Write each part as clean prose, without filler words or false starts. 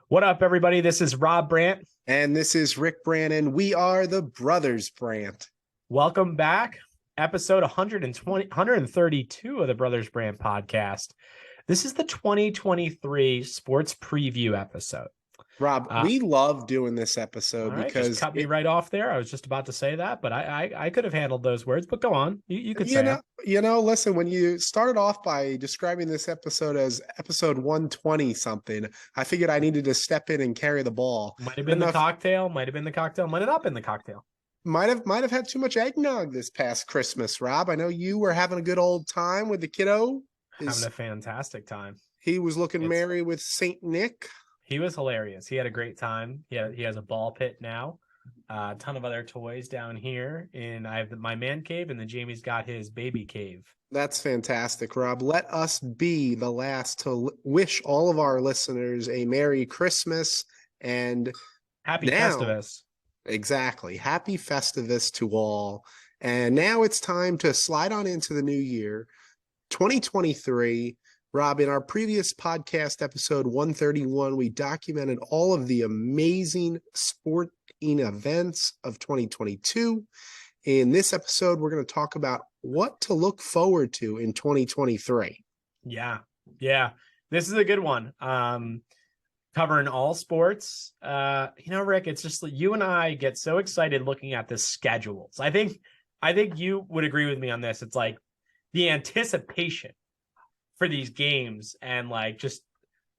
What up, everybody? This is Rob Brandt. And this is Rick Brandt, and we are the Brothers Brandt. Welcome back. Episode 132 of the Brothers Brandt podcast. This is the 2023 sports preview episode. Rob, we love doing this episode because just cut me right off there. I was just about to say that, but I could have handled those words, but go on. You could say it. Listen, when you started off by describing this episode as episode 120 something, I figured I needed to step in and carry the ball. Might have been the cocktail, might have not been the cocktail. Might have had too much eggnog this past Christmas, Rob. I know you were having a good old time with the kiddo. Having a fantastic time. He was looking merry with Saint Nick. He was hilarious. He had a great time. He has a ball pit now. A ton of other toys down here. And I have my man cave, and then Jamie's got his baby cave. That's fantastic, Rob. Let us be the last to wish all of our listeners a Merry Christmas and Happy Festivus. Exactly. Happy Festivus to all. And now it's time to slide on into the new year, 2023. Rob, in our previous podcast, episode 131, we documented all of the amazing sporting events of 2022. In this episode, we're going to talk about what to look forward to in 2023. Yeah. This is a good one. Covering all sports. Rick, it's just you and I get so excited looking at the schedules. I think you would agree with me on this. It's like the anticipation for these games and like just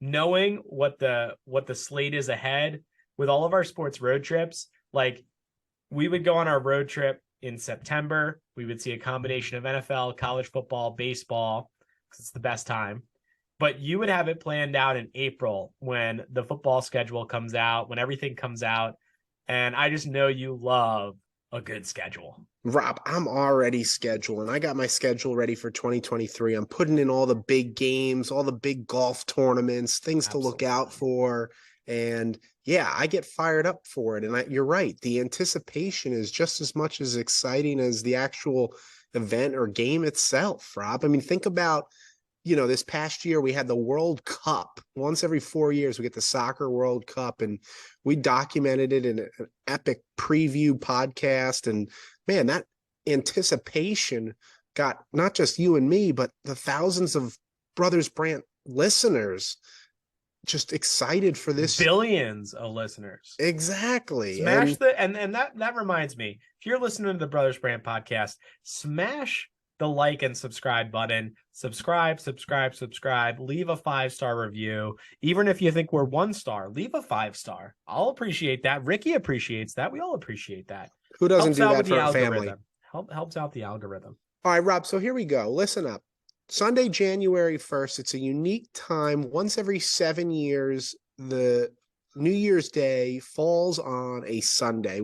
knowing what the slate is ahead with all of our sports road trips. Like we would go on our road trip in September. We would see a combination of NFL, college football, baseball, because it's the best time. But you would have it planned out in April when the football schedule comes out, when everything comes out. And I just know you love a good schedule. Rob, I'm already scheduling. I got my schedule ready for 2023. I'm putting in all the big games, all the big golf tournaments, things to look out for. And yeah, I get fired up for it. And you're right. The anticipation is just as much as exciting as the actual event or game itself, Rob. I mean, think about, this past year we had the World Cup. Once every 4 years, we get the Soccer World Cup, and we documented it in an epic preview podcast. And man, that anticipation got not just you and me, but the thousands of Brothers Brandt listeners just excited for this. Billions of listeners. Exactly. Smash and that reminds me, if you're listening to the Brothers Brandt podcast, smash the like and subscribe button. Subscribe. Leave a 5-star review. Even if you think we're 1 star, leave a 5-star. I'll appreciate that. Ricky appreciates that. We all appreciate that. Who doesn't do that for a family? Helps out the algorithm. All right, Rob. So here we go. Listen up. Sunday, January 1st. It's a unique time. Once every 7 years, the New Year's Day falls on a Sunday,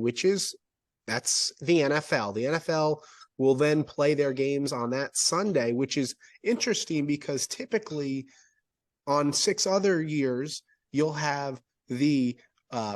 that's the NFL. The NFL will then play their games on that Sunday, which is interesting because typically on 6 other years, you'll have the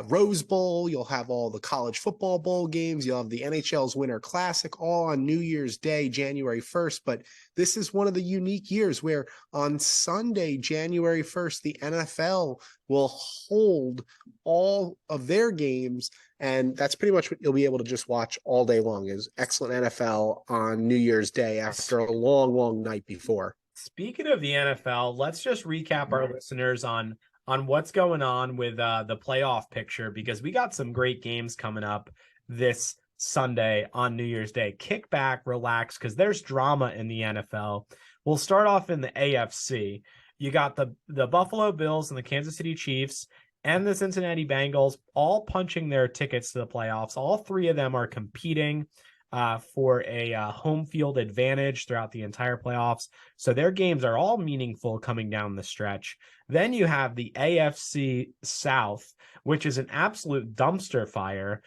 Rose Bowl, you'll have all the college football bowl games, you'll have the NHL's Winter Classic all on New Year's Day, January 1st. But this is one of the unique years where on Sunday, January 1st, the NFL will hold all of their games. And that's pretty much what you'll be able to just watch all day long is excellent NFL on New Year's Day after a long, long night before. Speaking of the NFL, let's just recap our listeners on what's going on with the playoff picture, because we got some great games coming up this Sunday on New Year's Day. Kick back, relax, because there's drama in the NFL. We'll start off in the AFC. You got the Buffalo Bills and the Kansas City Chiefs and the Cincinnati Bengals all punching their tickets to the playoffs. All 3 of them are competing for a home field advantage throughout the entire playoffs. So their games are all meaningful coming down the stretch. Then you have the AFC South, which is an absolute dumpster fire,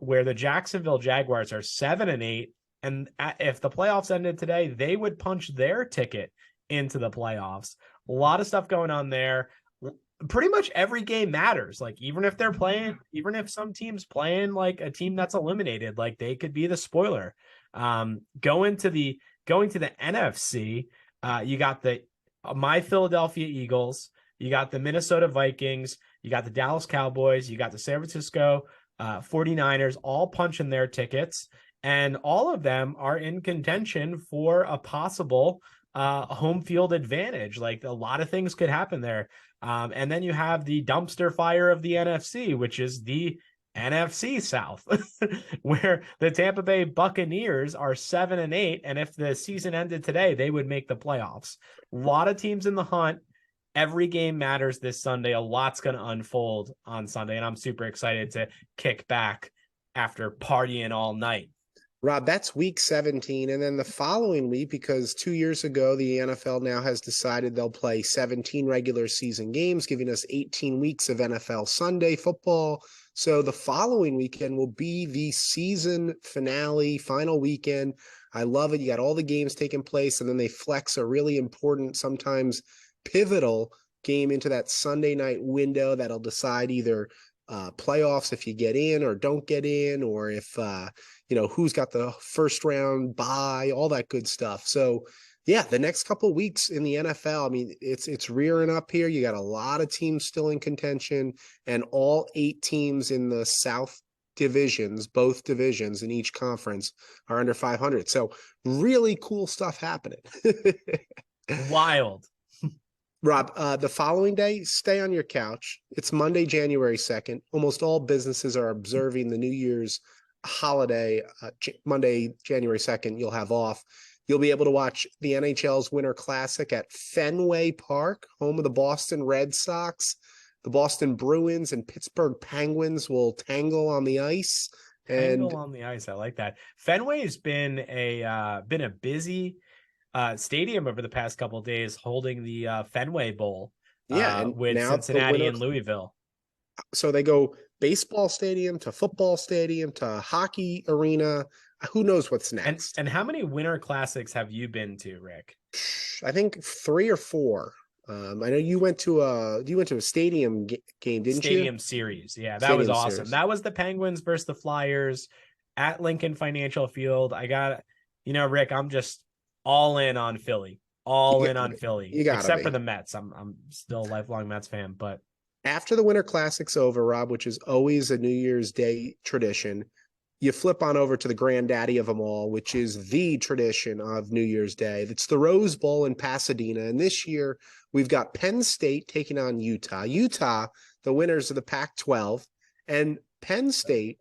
where the Jacksonville Jaguars are 7-8. And if the playoffs ended today, they would punch their ticket into the playoffs. A lot of stuff going on there. Pretty much every game matters. Like even if some teams playing like a team that's eliminated, like they could be the spoiler. Going to the NFC, you got my Philadelphia Eagles, you got the Minnesota Vikings, You got the Dallas Cowboys, you got the San Francisco 49ers all punching their tickets, and all of them are in contention for a possible home field advantage. Like a lot of things could happen there. And then you have the dumpster fire of the NFC, which is the NFC South, where the Tampa Bay Buccaneers are 7-8, and if the season ended today, they would make the playoffs. A lot of teams in the hunt. Every game matters this Sunday. A lot's going to unfold on Sunday, and I'm super excited to kick back after partying all night. Rob, that's week 17. And then the following week, because 2 years ago, the NFL now has decided they'll play 17 regular season games, giving us 18 weeks of NFL Sunday football. So the following weekend will be the season finale, final weekend. I love it. You got all the games taking place, and then they flex a really important, sometimes pivotal game into that Sunday night window that'll decide either playoffs if you get in or don't get in, or if who's got the first round bye, all that good stuff. So yeah, the next couple of weeks in the NFL, I mean, it's rearing up here. You got a lot of teams still in contention, and all 8 teams in the South divisions, both divisions in each conference, are under 500. So really cool stuff happening. Wild. Rob, the following day, stay on your couch. It's Monday, January 2nd. Almost all businesses are observing the New Year's holiday. Monday, January 2nd, you'll have off. You'll be able to watch the NHL's Winter Classic at Fenway Park, home of the Boston Red Sox. The Boston Bruins and Pittsburgh Penguins will tangle on the ice. Tangle on the ice. I like that. Fenway's been a busy stadium over the past couple of days, holding the Fenway Bowl. And with Cincinnati and Louisville. So they go baseball stadium to football stadium to hockey arena. Who knows what's next? And how many Winter Classics have you been to, Rick? I think 3 or 4. I know you went to a stadium game, didn't you? Stadium series. Yeah, that was awesome. Series. That was the Penguins versus the Flyers at Lincoln Financial Field. I got, Rick, I'm just all in on Philly. Philly. Except for the Mets. I'm still a lifelong Mets fan, but after the Winter Classic's over, Rob, which is always a New Year's Day tradition, you flip on over to the granddaddy of them all, which is the tradition of New Year's Day. It's the Rose Bowl in Pasadena. And this year, we've got Penn State taking on Utah. Utah, the winners of the Pac-12, and Penn State,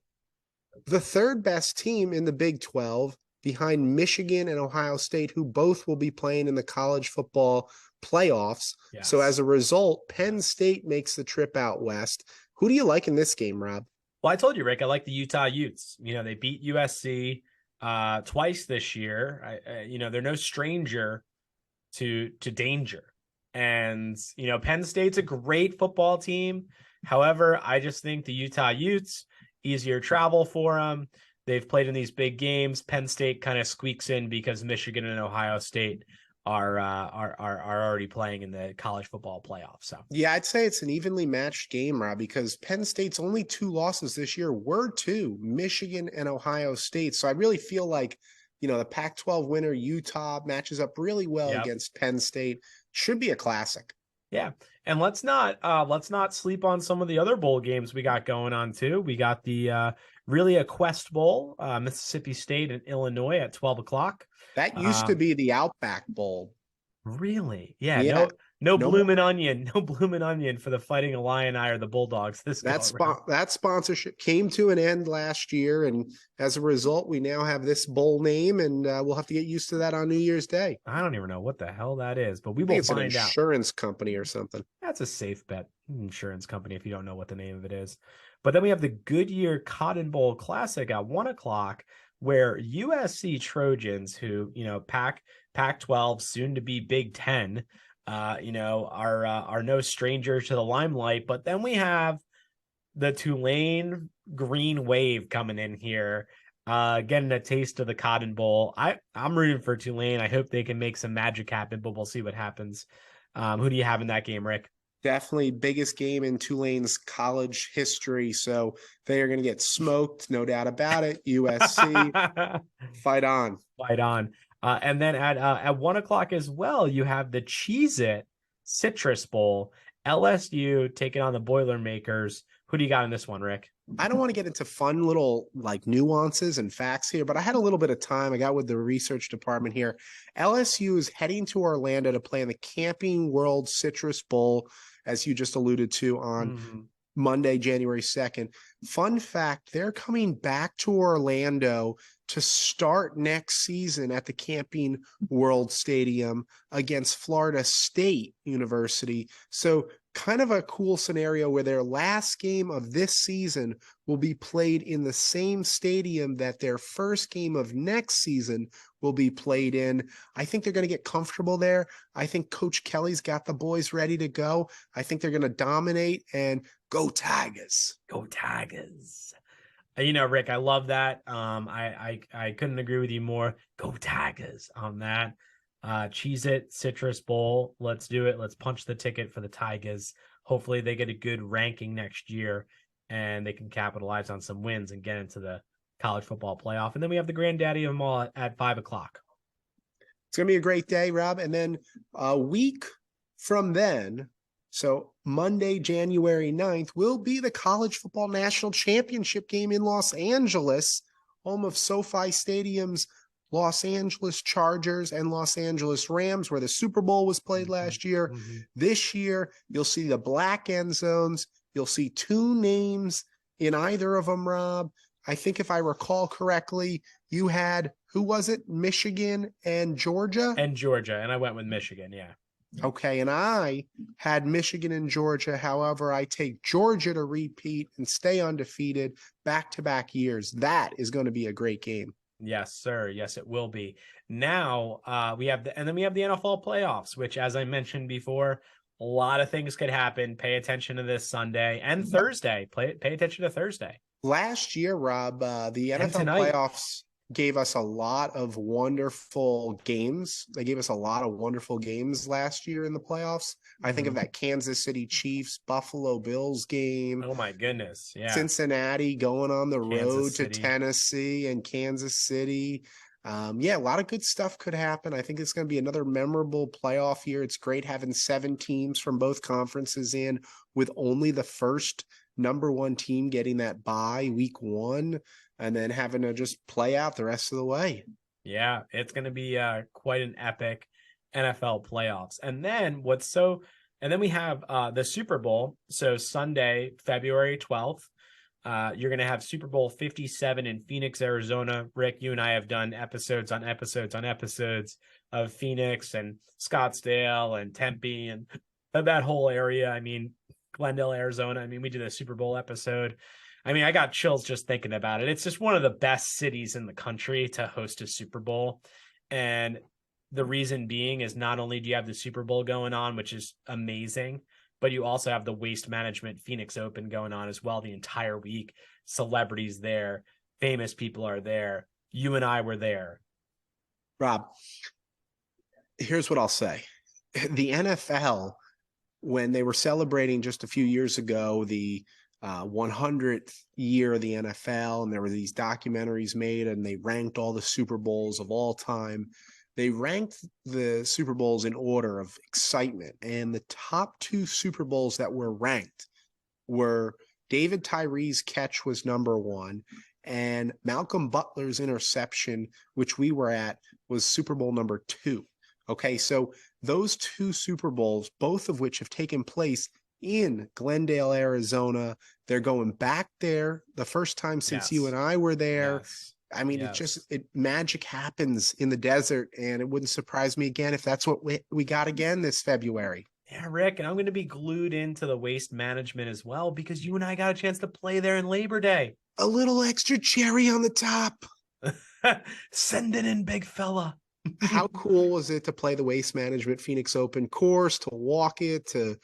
the third best team in the Big 12, behind Michigan and Ohio State, who both will be playing in the college football playoffs. Yes. So as a result, Penn State makes the trip out west. Who do you like in this game, Rob? Well, I told you, Rick, I like the Utah Utes. They beat USC twice this year. They're no stranger to danger. And, Penn State's a great football team. However, I just think the Utah Utes, easier travel for them. They've played in these big games. Penn State kind of squeaks in because Michigan and Ohio State are already playing in the college football playoffs. So yeah, I'd say it's an evenly matched game, Rob, because Penn State's only 2 losses this year were to Michigan and Ohio State. So I really feel like, the Pac-12 winner Utah matches up really well against Penn State. Should be a classic. Yeah. And let's not sleep on some of the other bowl games we got going on too. We got the really a Quest Bowl, Mississippi State and Illinois at 12 o'clock. That used to be the Outback Bowl. Really? Yeah. No bloomin' onion. No bloomin' onion for the Fighting Illini or the Bulldogs. That sponsorship came to an end last year, and as a result, we now have this bowl name, and we'll have to get used to that on New Year's Day. I don't even know what the hell that is, but we will find out. It's an insurance company or something. That's a safe bet. Insurance company, if you don't know what the name of it is. But then we have the Goodyear Cotton Bowl Classic at 1 o'clock, where USC Trojans, who, Pac-12, soon to be Big Ten, are no stranger to the limelight. But then we have the Tulane Green Wave coming in here, getting a taste of the Cotton Bowl. I'm rooting for Tulane. I hope they can make some magic happen, but we'll see what happens. Who do you have in that game, Rick? Definitely biggest game in Tulane's college history. So they are going to get smoked, no doubt about it. USC, fight on. Fight on. And then at 1 o'clock as well, you have the Cheez-It Citrus Bowl LSU taking on the Boilermakers. Who do you got in this one, Rick? I don't want to get into fun little like nuances and facts here, but I had a little bit of time. I got with the research department here. LSU is heading to Orlando to play in the Camping World Citrus Bowl, as you just alluded to, on Monday, January 2nd. Fun fact, they're coming back to Orlando to start next season at the Camping World Stadium against Florida State University. So kind of a cool scenario where their last game of this season will be played in the same stadium that their first game of next season will be played in. I think they're going to get comfortable there. I think Coach Kelly's got the boys ready to go. I think they're going to dominate and go Tigers. Go Tigers. You know, Rick, I love that. I couldn't agree with you more. Go Tigers on that. Cheez-It Citrus Bowl. Let's do it. Let's punch the ticket for the Tigers. Hopefully they get a good ranking next year and they can capitalize on some wins and get into the college football playoff. And then we have the granddaddy of them all at 5:00. It's going to be a great day, Rob. And then a week from then, so Monday, January 9th, will be the College Football National Championship game in Los Angeles, home of SoFi Stadium's Los Angeles Chargers and Los Angeles Rams, where the Super Bowl was played last year. This year, you'll see the black end zones. You'll see two names in either of them, Rob. I think if I recall correctly, you had, who was it? Michigan and Georgia? And Georgia, and I went with Michigan, yeah. Okay, and I had Michigan and Georgia. However, I take Georgia to repeat and stay undefeated back-to-back years. That is going to be a great game. Yes, sir. Yes, it will be. Now we have the NFL playoffs, which, as I mentioned before, a lot of things could happen. Pay attention to this Sunday and Thursday. Pay attention to Thursday. Last year, Rob, the NFL playoffs gave us a lot of wonderful games. They gave us a lot of wonderful games last year in the playoffs. I think of that Kansas City Chiefs, Buffalo Bills game. Oh, my goodness. Yeah. Cincinnati going on the road to Tennessee and Kansas City. Yeah, a lot of good stuff could happen. I think it's going to be another memorable playoff year. It's great having 7 teams from both conferences in, with only the first number 1 team getting that bye week 1. And then having to just play out the rest of the way. Yeah, it's going to be quite an epic NFL playoffs. And then we have the Super Bowl. So Sunday, February 12th, you're going to have Super Bowl 57 in Phoenix, Arizona. Rick, you and I have done episodes on episodes on episodes of Phoenix and Scottsdale and Tempe and that whole area. I mean, Glendale, Arizona. I mean, we did a Super Bowl episode. I mean, I got chills just thinking about it. It's just one of the best cities in the country to host a Super Bowl. And the reason being is not only do you have the Super Bowl going on, which is amazing, but you also have the Waste Management Phoenix Open going on as well the entire week. Celebrities there, famous people are there. You and I were there. Rob, here's what I'll say. The NFL, when they were celebrating just a few years ago, the 100th year of the NFL, and there were these documentaries made, and they ranked all the Super Bowls of all time. They ranked the Super Bowls in order of excitement, and the top 2 Super Bowls that were ranked were David Tyree's catch was number 1, and Malcolm Butler's interception, which we were at, was Super Bowl number 2. Okay, so those 2 Super Bowls, both of which have taken place in Glendale, Arizona. They're going back there the first time since you and I were there. I mean, magic happens in the desert, and it wouldn't surprise me again if that's what we got again this February. Yeah, Rick, and I'm going to be glued into the Waste Management as well, because you and I got a chance to play there in Labor Day. A little extra cherry on the top. Send it in, big fella. How cool was it to play the Waste Management Phoenix Open course, to walk it, to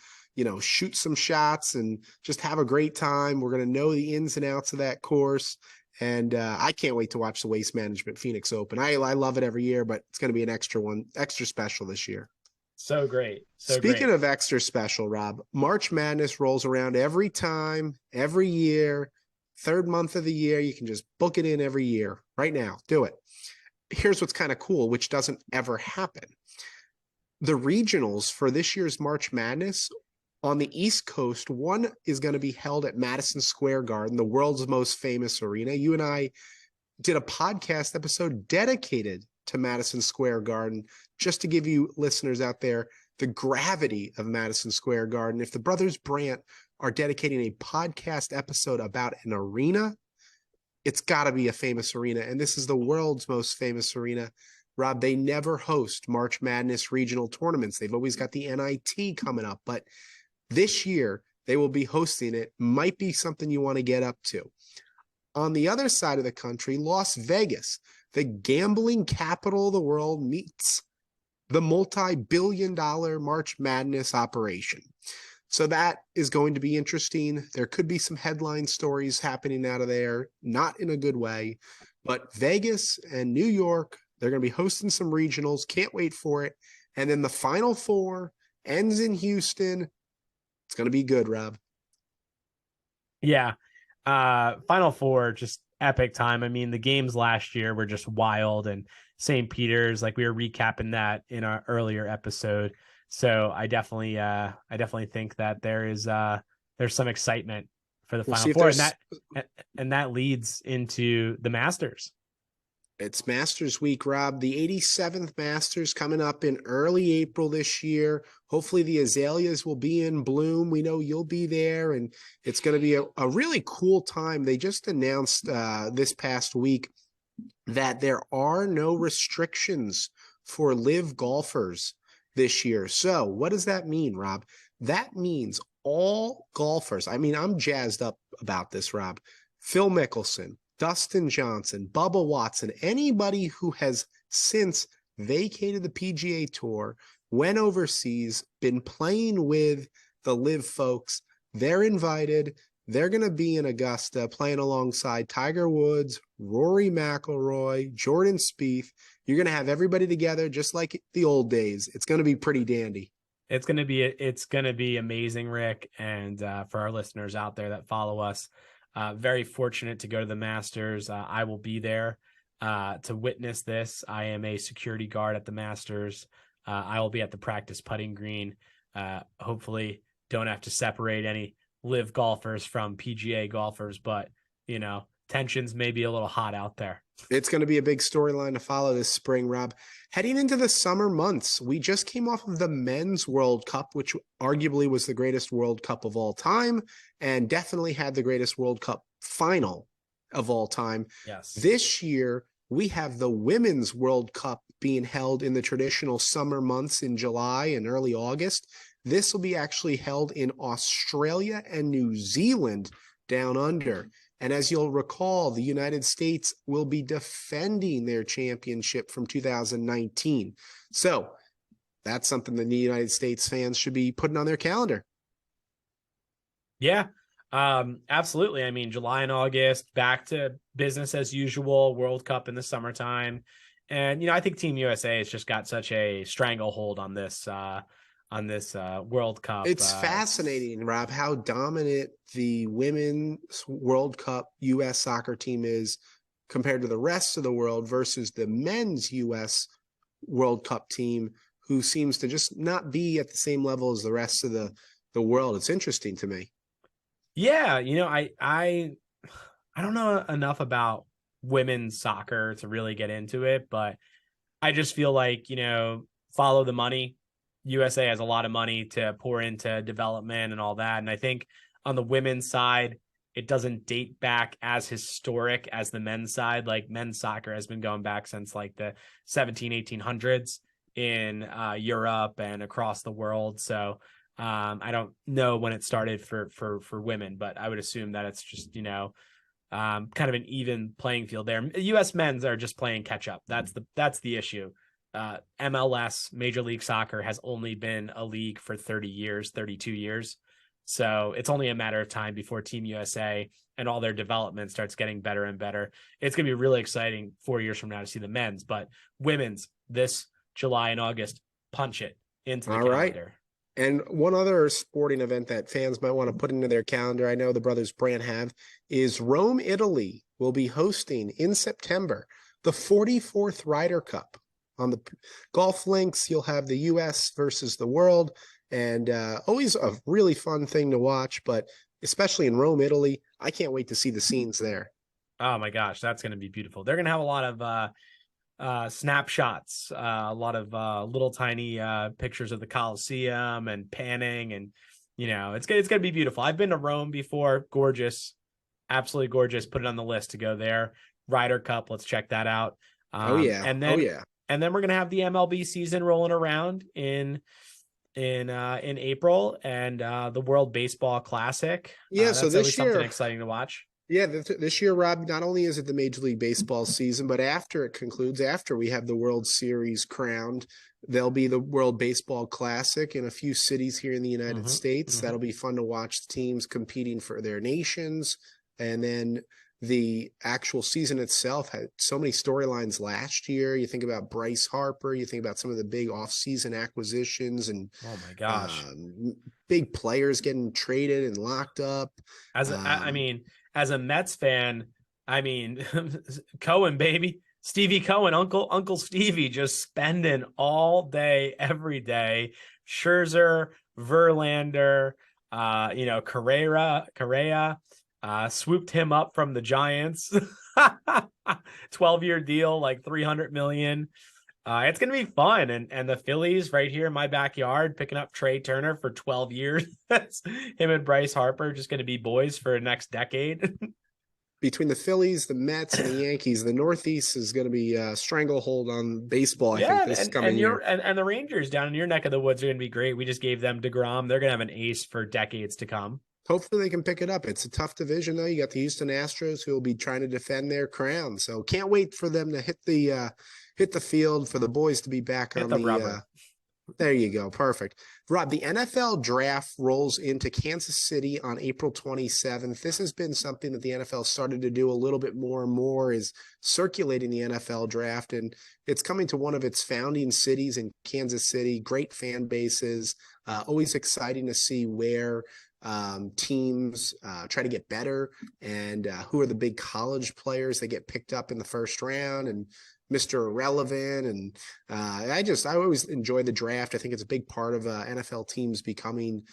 shoot some shots and just have a great time. We're going to know the ins and outs of that course. And I can't wait to watch the Waste Management Phoenix Open. I love it every year, but it's going to be an extra special this year. So great. Speaking of extra special, Rob, March Madness rolls around every time, every year, 3rd month of the year. You can just book it in every year right now. Do it. Here's what's kind of cool, which doesn't ever happen. The regionals for this year's March Madness On the East Coast, one is going to be held at Madison Square Garden, the world's most famous arena. You and I did a podcast episode dedicated to Madison Square Garden, just to give you listeners out there the gravity of Madison Square Garden. If the Brothers Brandt are dedicating a podcast episode about an arena, it's got to be a famous arena. And this is the world's most famous arena. Rob, they never host March Madness regional tournaments. They've always got the NIT coming up, but this year they will be hosting it. Might be something you want to get up to. On the other side of the country, Las Vegas, the gambling capital of the world, meets the multi-billion-dollar March Madness operation. So that is going to be interesting. There could be some headline stories happening out of there, not in a good way, but Vegas and New York, they're going to be hosting some regionals. Can't wait for it. And then the Final Four ends in Houston. It's going to be good, Rob. Yeah. Final Four, just epic time. I mean, the games last year were just wild, and St. Peter's, like we were recapping that in our earlier episode. So I definitely think that there's some excitement for the Final Four, and that leads into the Masters. It's Masters Week, Rob. The 87th Masters coming up in early April this year. Hopefully the azaleas will be in bloom. We know you'll be there, and it's going to be a really cool time. They just announced this past week that there are no restrictions for live golfers this year. So what does that mean, Rob? That means all golfers. I mean, I'm jazzed up about this, Rob. Phil Mickelson, Dustin Johnson, Bubba Watson, anybody who has since vacated the PGA Tour, went overseas, been playing with the live folks, they're invited. They're going to be in Augusta playing alongside Tiger Woods, Rory McIlroy, Jordan Spieth. You're going to have everybody together just like the old days. It's going to be pretty dandy. It's going to be amazing, Rick. And for our listeners out there that follow us, very fortunate to go to the Masters. I will be there to witness this. I am a security guard at the Masters. I will be at the practice putting green. Hopefully don't have to separate any live golfers from PGA golfers, but tensions may be a little hot out there. It's going to be a big storyline to follow this spring, Rob. Heading into the summer months, we just came off of the Men's World Cup, which arguably was the greatest World Cup of all time and definitely had the greatest World Cup final of all time. Yes. This year, we have the Women's World Cup being held in the traditional summer months in July and early August. This will be actually held in Australia and New Zealand down under. And as you'll recall, the United States will be defending their championship from 2019. So that's something that the United States fans should be putting on their calendar. Yeah, absolutely. I mean, July and August, back to business as usual, World Cup in the summertime. And, I think Team USA has just got such a stranglehold on this World Cup. It's fascinating, Rob, how dominant the Women's World Cup U.S. soccer team is compared to the rest of the world versus the men's U.S. World Cup team, who seems to just not be at the same level as the rest of the world. It's interesting to me. Yeah, I don't know enough about women's soccer to really get into it, but I just feel like, follow the money. USA has a lot of money to pour into development and all that. And I think on the women's side, it doesn't date back as historic as the men's side. Like men's soccer has been going back since like the 1800s in Europe and across the world. So I don't know when it started for women, but I would assume that it's just, kind of an even playing field there. US men's are just playing catch up. That's the issue. MLS, Major League Soccer, has only been a league for 32 years. So it's only a matter of time before Team USA and all their development starts getting better and better. It's going to be really exciting 4 years from now to see the men's, but women's this July and August, punch it into the calendar. Right. And one other sporting event that fans might want to put into their calendar, I know the Brothers Brandt have, is Rome, Italy will be hosting in September the 44th Ryder Cup. On the golf links, you'll have the U.S. versus the world. and always a really fun thing to watch. But especially in Rome, Italy, I can't wait to see the scenes there. Oh my gosh, that's going to be beautiful. They're going to have a lot of snapshots, a lot of little tiny pictures of the Colosseum and panning, and it's gonna be beautiful. I've been to Rome before, gorgeous, absolutely gorgeous. Put it on the list to go there. Ryder Cup, let's check that out. Oh yeah, And oh then yeah. we're gonna have the MLB season rolling around in April, and the World Baseball Classic. Yeah, so That's always this something year, exciting to watch. yeah, this year, Rob, not only is it the Major League Baseball season, but after it concludes, after we have the World Series crowned, there'll be the World Baseball Classic in a few cities here in the United Mm-hmm. States. Mm-hmm. That'll be fun to watch the teams competing for their nations. And then the actual season itself had so many storylines last year. You think about Bryce Harper, you think about some of the big offseason acquisitions and Oh my gosh. big players getting traded and locked up. I mean, as a Mets fan, I mean, Cohen, baby, Stevie Cohen, Uncle Stevie, just spending all day, every day. Scherzer, Verlander, Correa, swooped him up from the Giants. 12-year deal, like 300 million. It's gonna be fun, and the Phillies right here in my backyard picking up Trey Turner for 12 years. That's him and Bryce Harper just gonna be boys for the next decade. Between the Phillies, the Mets, and the Yankees, the Northeast is going to be a stranglehold on baseball, I think, Yeah, this and coming you're year. and the Rangers down in your neck of the woods are gonna be great. We just gave them DeGrom. They're gonna have an ace for decades to come. Hopefully they can pick it up. It's a tough division, though. You got the Houston Astros who will be trying to defend their crown. So can't wait for them to hit the field, for the boys to be back Hit on the the rubber. there you go. Perfect. Rob, the NFL draft rolls into Kansas City on April 27th. This has been something that the NFL started to do a little bit more and more, is circulating the NFL draft. And it's coming to one of its founding cities in Kansas City. Great fan bases. Always exciting to see where teams try to get better, and who are the big college players that get picked up in the first round, and Mr. Irrelevant. And I always enjoy the draft. I think it's a big part of NFL teams becoming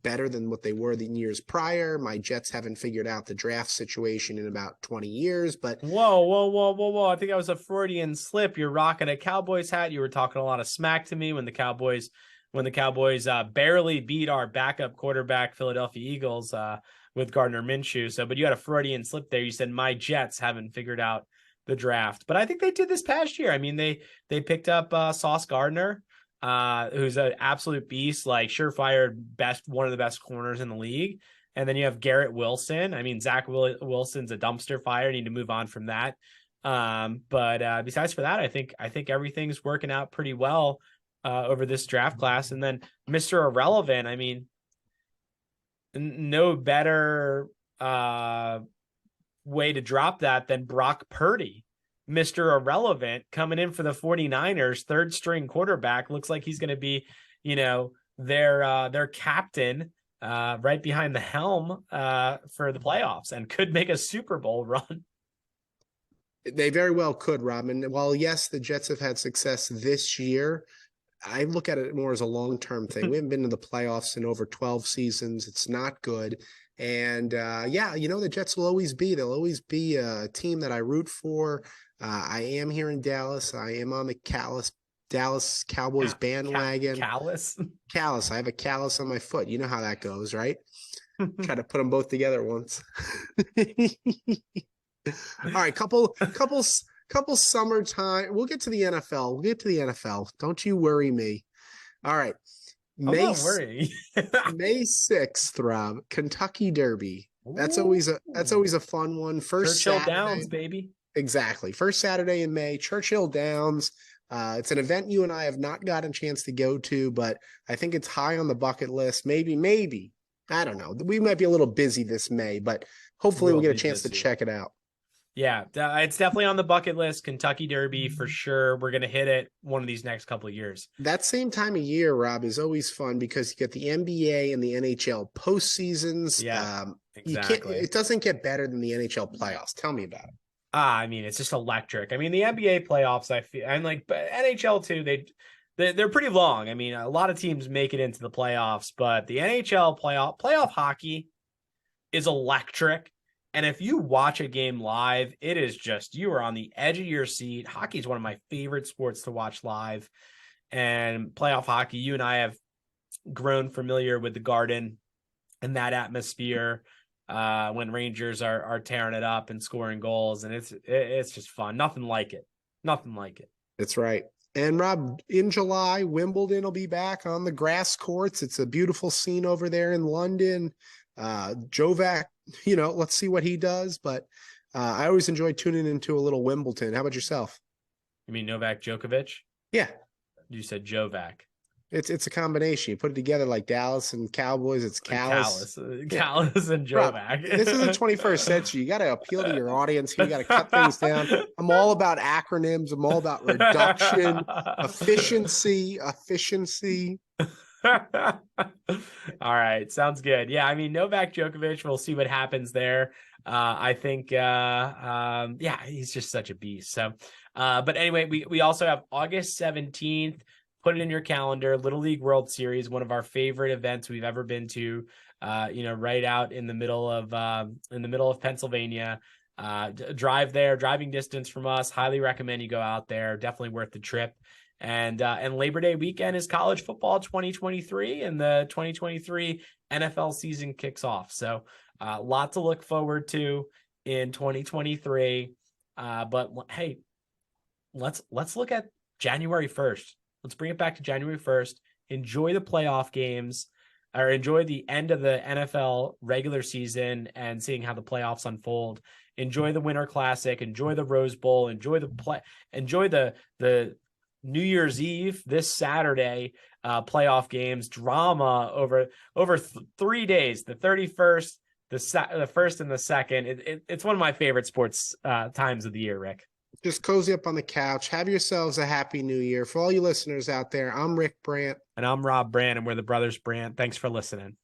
better than what they were the years prior. My Jets haven't figured out the draft situation in about 20 years, but Whoa. I think that was a Freudian slip. You're rocking a Cowboys hat. You were talking a lot of smack to me when the Cowboys barely beat our backup quarterback Philadelphia Eagles with Gardner Minshew. But you had a Freudian slip there. You said my Jets haven't figured out the draft, but I think they did this past year. I mean, they picked up Sauce Gardner, who's an absolute beast, like surefire one of the best corners in the league. And then you have Garrett Wilson. I mean, Zach Wilson's a dumpster fire. Need to move on from that. But besides for that, I think everything's working out pretty well over this draft class. And then Mr. Irrelevant, I mean, no better way to drop that than Brock Purdy, Mr. Irrelevant, coming in for the 49ers, third string quarterback. Looks like he's going to be, their captain right behind the helm for the playoffs, and could make a Super Bowl run. they very well could, Rob. And while, yes, the Jets have had success this year, I look at it more as a long-term thing. We haven't been to the playoffs in over 12 seasons. It's not good. And the Jets will always be. They'll always be a team that I root for. I am here in Dallas. I am on the Dallas Cowboys bandwagon. Callus. I have a callus on my foot. You know how that goes, right? Try to put them both together once. All right, couple summertime. We'll get to the NFL. Don't you worry me. All right. May 6th, Rob. Kentucky Derby. That's always a fun one. First Churchill Saturday, Downs, baby. Exactly. First Saturday in May, Churchill Downs. It's an event you and I have not gotten a chance to go to, but I think it's high on the bucket list. Maybe. I don't know. We might be a little busy this May, but hopefully we'll get a chance to check it out. Yeah, it's definitely on the bucket list. Kentucky Derby for sure. We're going to hit it one of these next couple of years. That same time of year, Rob, is always fun because you get the NBA and the NHL postseasons. Yeah, exactly. It doesn't get better than the NHL playoffs. Tell me about it. I mean, it's just electric. I mean, the NBA playoffs, I feel, and like NHL too, they're pretty long. I mean, a lot of teams make it into the playoffs, but the NHL playoff hockey is electric. And if you watch a game live, it is just, you are on the edge of your seat. Hockey is one of my favorite sports to watch live. And playoff hockey, you and I have grown familiar with the Garden and that atmosphere when Rangers are tearing it up and scoring goals. And it's just fun. Nothing like it. Nothing like it. That's right. And Rob, in July, Wimbledon will be back on the grass courts. It's a beautiful scene over there in London. Jovac, let's see what he does. But I always enjoy tuning into a little Wimbledon. How about yourself? You mean Novak Djokovic? Yeah. You said Jovac. It's a combination. You put it together like Dallas and Cowboys. It's Callus. Callus and Jovac. This is the 21st century. You got to appeal to your audience here. You got to cut things down. I'm all about acronyms. I'm all about reduction, efficiency. All right. Sounds good. Yeah. I mean, Novak Djokovic, we'll see what happens there. I think, he's just such a beast. So, but anyway, we also have August 17th. Put it in your calendar. Little League World Series, one of our favorite events we've ever been to. Right out in the middle of Pennsylvania. Drive there, driving distance from us. Highly recommend you go out there. Definitely worth the trip. And Labor Day weekend is college football 2023, and the 2023 NFL season kicks off. So a lot to look forward to in 2023. But hey, let's look at January 1st. Let's bring it back to January 1st. Enjoy the playoff games, or enjoy the end of the NFL regular season and seeing how the playoffs unfold. Enjoy the Winter Classic. Enjoy the Rose Bowl. Enjoy the New Year's Eve this Saturday playoff games. Drama over 3 days. The 31st, the 1st, and the 2nd. It's one of my favorite sports times of the year, Rick. Just cozy up on the couch. Have yourselves a happy new year. For all you listeners out there, I'm Rick Brandt. And I'm Rob Brandt, and we're the Brothers Brandt. Thanks for listening.